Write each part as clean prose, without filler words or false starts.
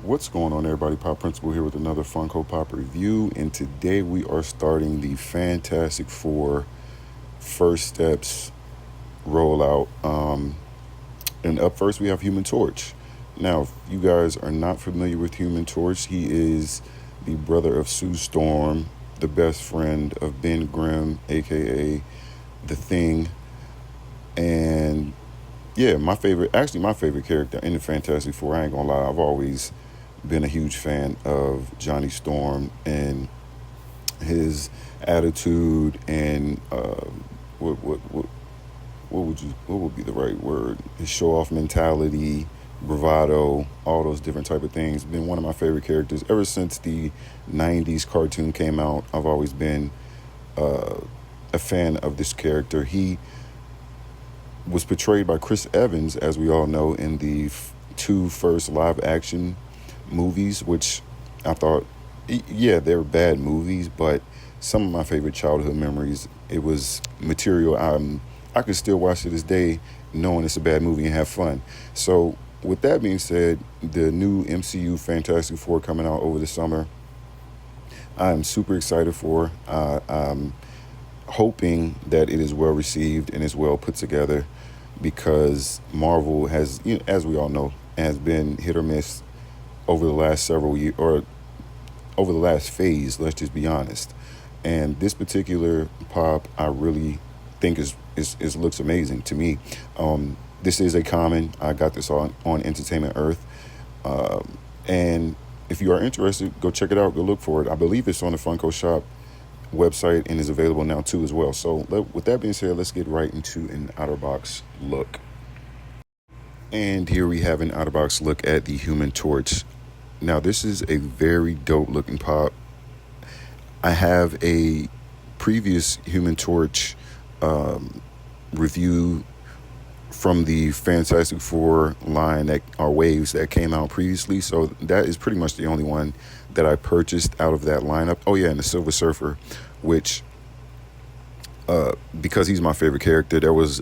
What's going on, everybody? Pop Principal here with another Funko Pop review, and today we are starting the Fantastic Four First Steps rollout. And up first, we have Human Torch. Now, if you guys are not familiar with Human Torch, he is the brother of Sue Storm, the best friend of Ben Grimm, aka The Thing, and yeah, my favorite character in the Fantastic Four. I ain't gonna lie, I've always been a huge fan of Johnny Storm and his attitude and what would be the right word? His show off mentality, bravado, all those different type of things. Been one of my favorite characters ever since the '90s cartoon came out. I've always been a fan of this character. He was portrayed by Chris Evans, as we all know, in the two first live action movies, which I thought, yeah, they were bad movies, but some of my favorite childhood memories. It was material I could still watch to this day, knowing it's a bad movie and have fun. So, with that being said, the new MCU Fantastic Four coming out over the summer, I'm super excited for. I'm hoping that it is well received and is well put together, because Marvel has, as we all know, has been hit or miss over the last several years, or over the last phase, let's just be honest. And this particular pop, I really think is looks amazing to me. This is a common. I got this on Entertainment Earth. And if you are interested, go check it out. Go look for it. I believe it's on the Funko Shop website and is available now too as well. So with that being said, let's get right into an outer box look. And here we have an outer box look at the Human Torch. Now, this is a very dope looking pop. I have a previous Human Torch review from the Fantastic Four line that are waves that came out previously. So that is pretty much the only one that I purchased out of that lineup. Oh yeah, and the Silver Surfer, which because he's my favorite character, there was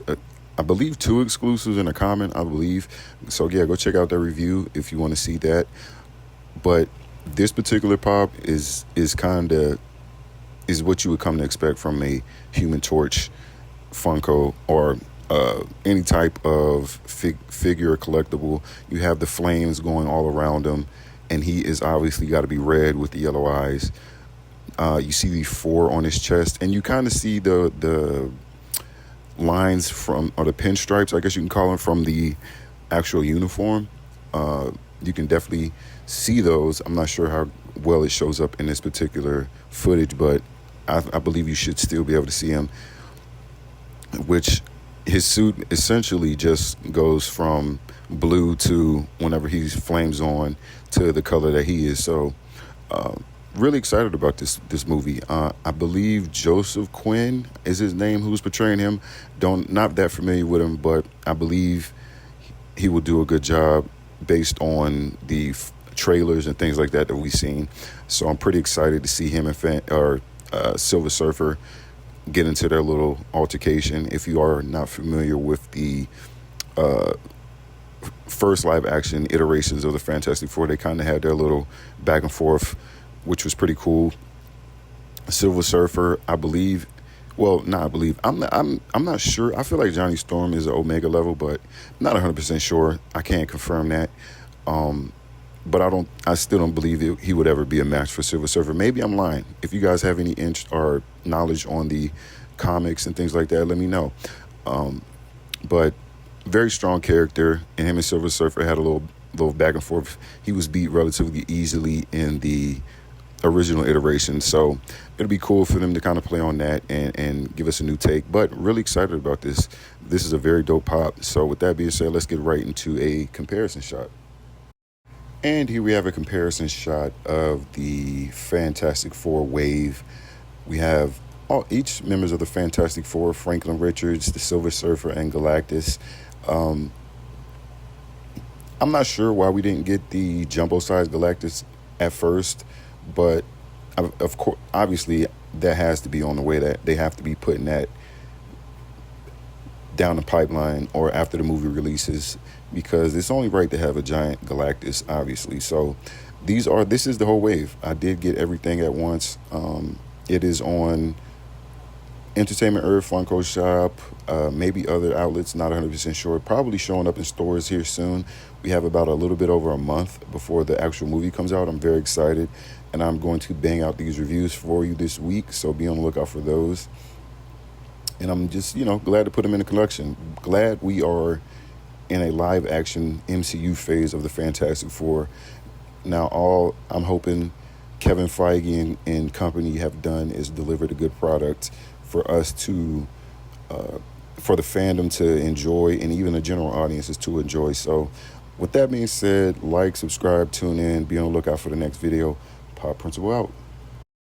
I believe 2 exclusives and a common, I believe. So yeah, go check out that review if you want to see that. But this particular pop is what you would come to expect from a Human Torch Funko, or any type of figure collectible. You have the flames going all around him, and he is obviously got to be red with the yellow eyes. You see the 4 on his chest, and you kind of see the lines from, or the pinstripes, I guess you can call them, from the actual uniform. You can definitely see those. I'm not sure how well it shows up in this particular footage, but I believe you should still be able to see him, which his suit essentially just goes from blue to, whenever he flames on, to the color that he is. So really excited about this movie. I believe Joseph Quinn is his name, who's portraying him. Not that familiar with him, but I believe he will do a good job based on the trailers and things like that we've seen. So I'm pretty excited to see him and Silver Surfer get into their little altercation. If you are not familiar with the first live action iterations of the Fantastic Four, they kind of had their little back and forth, which was pretty cool. Silver Surfer, I believe. Well, not I believe. I'm not sure. I feel like Johnny Storm is an Omega level, but not 100% sure. I can't confirm that. But I still don't believe he would ever be a match for Silver Surfer. Maybe I'm lying. If you guys have any interest or knowledge on the comics and things like that, let me know. But very strong character, and him and Silver Surfer had a little back and forth. He was beat relatively easily in the original iteration, so it'll be cool for them to kind of play on that and give us a new take. But really excited about this. This is a very dope pop. So with that being said, let's get right into a comparison shot. And here we have a comparison shot of the Fantastic Four wave. We have each members of the Fantastic Four: Franklin Richards, the Silver Surfer, and Galactus. I'm not sure why we didn't get the jumbo-sized Galactus at first, but of course, obviously, that has to be on the way, that they have to be putting that down the pipeline or after the movie releases, because it's only right to have a giant Galactus, obviously. So this is the whole wave. I did get everything at once. It is on Entertainment Earth, Funko Shop, maybe other outlets, not 100% sure. Probably showing up in stores here soon. We have about a little bit over a month before the actual movie comes out. I'm very excited, and I'm going to bang out these reviews for you this week, so be on the lookout for those. And I'm just, glad to put them in the collection. Glad we are in a live action MCU phase of the Fantastic Four. Now, all I'm hoping Kevin Feige and company have done is delivered a good product for us to, for the fandom to enjoy, and even the general audiences to enjoy. So, with that being said, like, subscribe, tune in, be on the lookout for the next video. Pop Principal out.